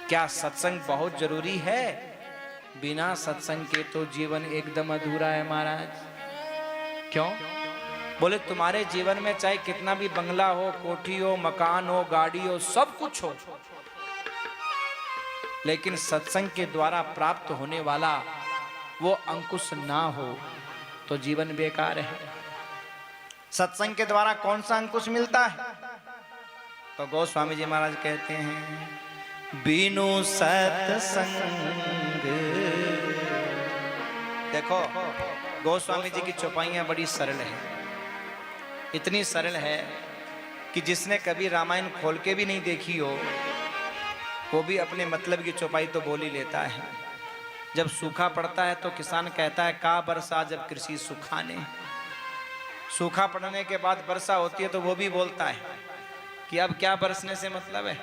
क्या सत्संग बहुत जरूरी है? बिना सत्संग के तो जीवन एकदम अधूरा है महाराज। क्यों? बोले तुम्हारे जीवन में चाहे कितना भी बंगला हो, कोठी हो, मकान हो, गाड़ी हो, सब कुछ हो, लेकिन सत्संग के द्वारा प्राप्त होने वाला वो अंकुश ना हो तो जीवन बेकार है। सत्संग के द्वारा कौन सा अंकुश मिलता है? तो गोस्वामी जी महाराज कहते हैं, बिनु सत्संग। देखो गोस्वामी जी की चौपाइयां बड़ी सरल है, इतनी सरल है कि जिसने कभी रामायण खोल के भी नहीं देखी हो वो भी अपने मतलब की चौपाई तो बोल ही लेता है। जब सूखा पड़ता है तो किसान कहता है का बरसा जब कृषि सुखाने। सूखा पड़ने के बाद वर्षा होती है तो वो भी बोलता है कि अब क्या बरसने से मतलब है,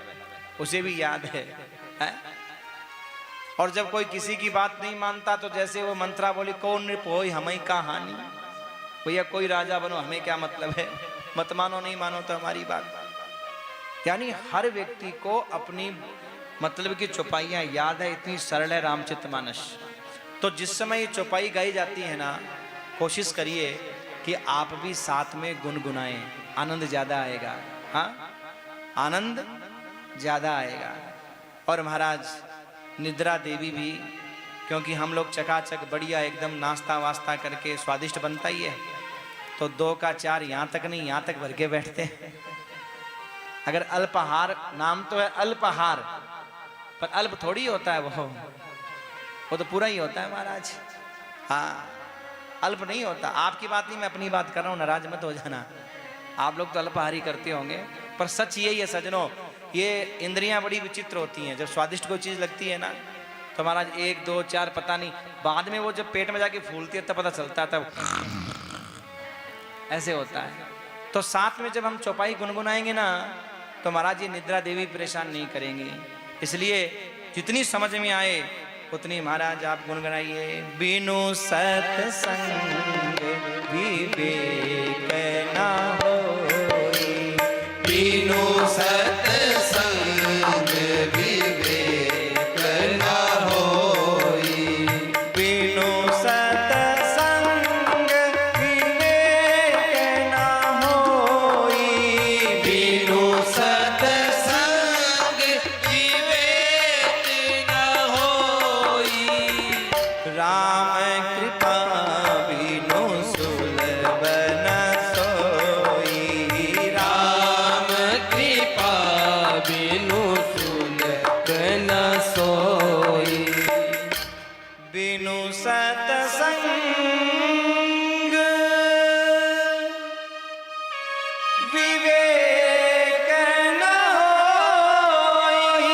उसे भी याद है? और जब कोई किसी की बात नहीं मानता तो जैसे वो मंत्रा बोली, कौन नृप होई हमें का हानि। भैया कोई राजा बनो, हमें क्या मतलब है, मत मानो नहीं मानो तो हमारी बात। यानी हर व्यक्ति को अपनी मतलब की चौपाइयां याद है, इतनी सरल है रामचरितमानस। तो जिस समय ये चौपाई गाई जाती है ना, कोशिश करिए कि आप भी साथ में गुनगुनाएं, आनंद ज्यादा आएगा। हाँ, आनंद ज्यादा आएगा। और महाराज निद्रा देवी भी, क्योंकि हम लोग चकाचक बढ़िया एकदम नाश्ता वास्ता करके स्वादिष्ट बनता ही है, तो 2 का 4 यहाँ तक नहीं, यहाँ तक भर के बैठते हैं। अगर अल्पाहार नाम तो है अल्पाहार, पर अल्प थोड़ी होता है, वो तो पूरा ही होता है महाराज। हाँ, अल्प नहीं होता। आपकी बात नहीं, मैं अपनी बात कर रहा हूँ, नाराज मत हो जाना। आप लोग तो अल्पाहारी करते होंगे, पर सच यही है सजनों, ये इंद्रियां बड़ी विचित्र होती हैं। जब स्वादिष्ट कोई चीज लगती है ना तो महाराज 1 2 4 पता नहीं, बाद में वो जब पेट में जाके फूलती है तब पता चलता है, तब ऐसे होता है। तो साथ में जब हम चौपाई गुनगुनाएंगे ना तो महाराज जी निद्रा देवी परेशान नहीं करेंगे। इसलिए जितनी समझ में आए उतनी महाराज आप गुनगुनाइए। बिनु सत्संग विवेक ना होई, बिनु सत्संग विवेक ना होई, बिनु सत्संग विवेक ना होई, बिनु सत्संग विवेक ना होई, राम कृपा बिनु सुलभ न सोई, राम कृपा बिनु सुलभ न सोई, बिनु सत्संग विवेक न होई,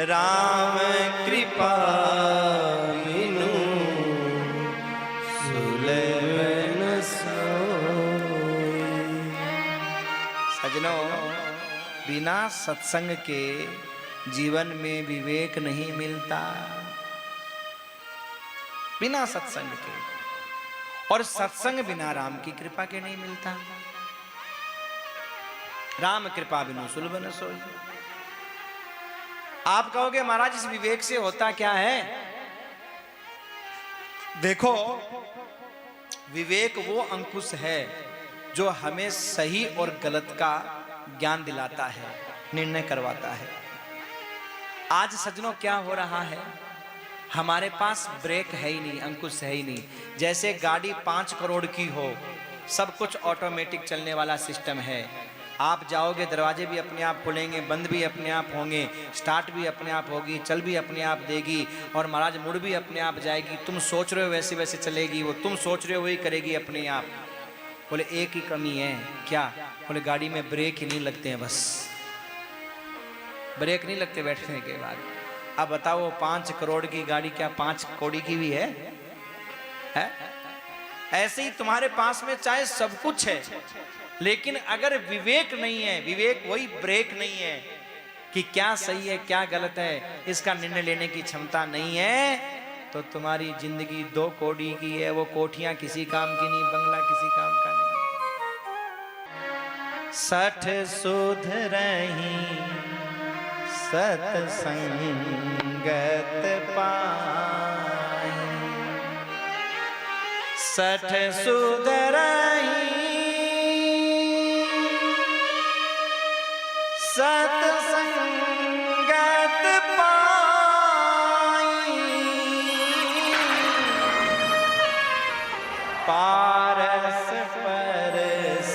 राम कृपा बिनु सुलभ न सोई। सजनों, बिना सत्संग के जीवन में विवेक नहीं मिलता, बिना सत्संग के। और सत्संग बिना राम की कृपा के नहीं मिलता। राम कृपा बिनु सुलभ न सोई। आप कहोगे महाराज इस विवेक से होता क्या है? देखो, विवेक वो अंकुश है जो हमें सही और गलत का ज्ञान दिलाता है, निर्णय करवाता है। आज सज्जनों क्या हो रहा है, हमारे पास ब्रेक है ही नहीं, अंकुश है ही नहीं। जैसे गाड़ी 5 करोड़ की हो, सब कुछ ऑटोमेटिक चलने वाला सिस्टम है। आप जाओगे, दरवाजे भी अपने आप खुलेंगे, बंद भी अपने आप होंगे, स्टार्ट भी अपने आप होगी, चल भी अपने आप देगी, और महाराज मुड़ भी अपने आप जाएगी। तुम सोच रहे हो वैसे वैसे चलेगी वो, तुम सोच रहे हो वही करेगी अपने आप। बोले एक ही कमी है, क्या? बोले गाड़ी में ब्रेक ही नहीं लगते हैं, बस ब्रेक नहीं लगते बैठने के बाद। अब बताओ 5 करोड़ की गाड़ी क्या 5 कौड़ी की भी है? ऐसे ही तुम्हारे पास में चाहे सब कुछ है, लेकिन अगर विवेक नहीं है, विवेक वही ब्रेक नहीं है कि क्या सही है क्या गलत है, इसका निर्णय लेने की क्षमता नहीं है, तो तुम्हारी जिंदगी 2 कौड़ी की है। वो कोठियां किसी काम की नहीं, बंगला किसी काम का नहीं। सठ सुध रही सतसंगत पाई। सठ सुध रही सतसंगत पाई। पारस परस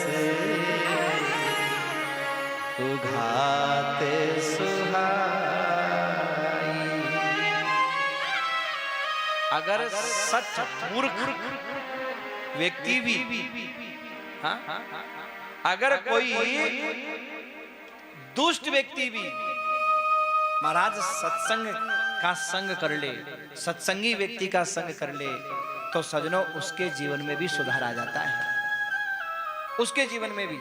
उघात सुहाई। अगर सच मूर्ख व्यक्ति भी, हाँ, अगर कोई दुष्ट व्यक्ति भी महाराज सत्संग का संग कर ले, सत्संगी व्यक्ति का संग कर ले, तो सजनों उसके जीवन में भी सुधार आ जाता है। उसके जीवन में भी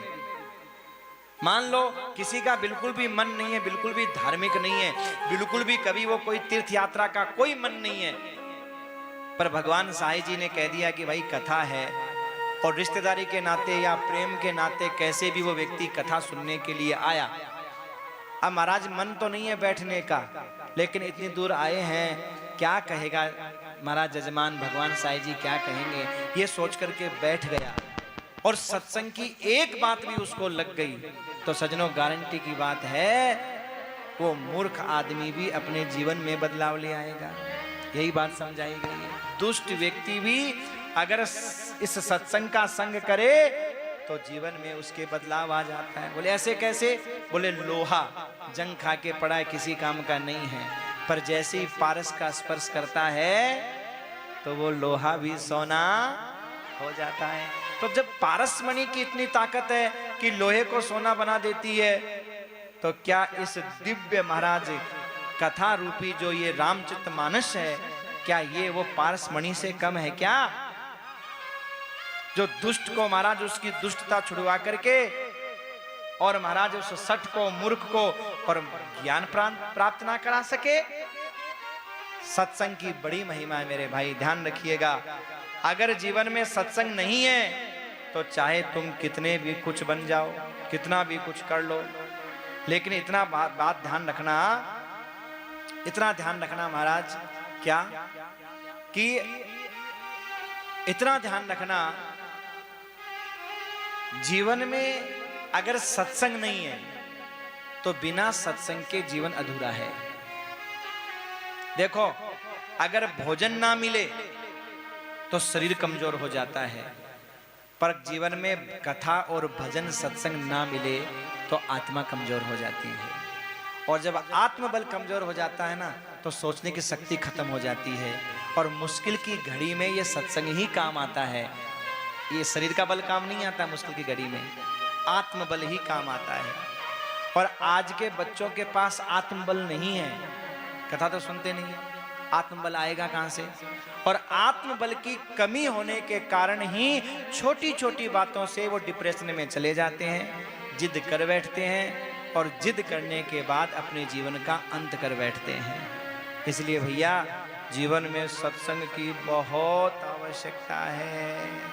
मान लो किसी का बिल्कुल भी मन नहीं है, बिल्कुल भी धार्मिक नहीं है, बिल्कुल भी कभी वो कोई तीर्थ यात्रा का कोई मन नहीं है, पर भगवान साईं जी ने कह दिया कि भाई कथा है, और रिश्तेदारी के नाते या प्रेम के नाते कैसे भी वो व्यक्ति कथा सुनने के लिए आया। अब महाराज मन तो नहीं है बैठने का, लेकिन इतनी दूर आए हैं, क्या कहेगा महाराज जजमान, भगवान साईं जी क्या कहेंगे, ये सोच करके बैठ गया और सत्संग की एक बात भी उसको लग गई, तो सजनों गारंटी की बात है वो मूर्ख आदमी भी अपने जीवन में बदलाव ले आएगा। यही बात समझाई गई है। दुष्ट व्यक्ति भी अगर इस सत्संग का संग करे तो जीवन में उसके बदलाव आ जाता है। बोले ऐसे कैसे? बोले लोहा जंग खा के पड़ा है, किसी काम का नहीं है, पर जैसे ही पारस का स्पर्श करता है तो वो लोहा भी सोना हो जाता है। तो जब पारस मणि की इतनी ताकत है कि लोहे को सोना बना देती है, तो क्या इस दिव्य महाराज कथा रूपी जो ये रामचरितमानस है, क्या ये वो पारस मणि से कम है क्या? जो दुष्ट को महाराज उसकी दुष्टता छुड़वा करके और महाराज उस सठ को, मूर्ख को और ज्ञान प्राप्त ना करा सके। सत्संग की बड़ी महिमा है मेरे भाई, ध्यान रखिएगा। अगर जीवन में सत्संग नहीं है तो चाहे तुम कितने भी कुछ बन जाओ, कितना भी कुछ कर लो, लेकिन इतना बात ध्यान रखना, इतना ध्यान रखना महाराज, क्या कि इतना ध्यान रखना, जीवन में अगर सत्संग नहीं है तो बिना सत्संग के जीवन अधूरा है। देखो अगर भोजन ना मिले तो शरीर कमजोर हो जाता है, पर जीवन में कथा और भजन सत्संग ना मिले तो आत्मा कमजोर हो जाती है, और जब आत्मबल कमजोर हो जाता है ना तो सोचने की शक्ति खत्म हो जाती है, और मुश्किल की घड़ी में ये सत्संग ही काम आता है। ये शरीर का बल काम नहीं आता मुश्किल की घड़ी में, आत्मबल ही काम आता है। और आज के बच्चों के पास आत्मबल नहीं है, कथा तो सुनते नहीं है, आत्मबल आएगा कहां से? और आत्मबल की कमी होने के कारण ही छोटी छोटी बातों से वो डिप्रेशन में चले जाते हैं, जिद कर बैठते हैं, और जिद करने के बाद अपने जीवन का अंत कर बैठते हैं। इसलिए भैया जीवन में सत्संग की बहुत आवश्यकता है।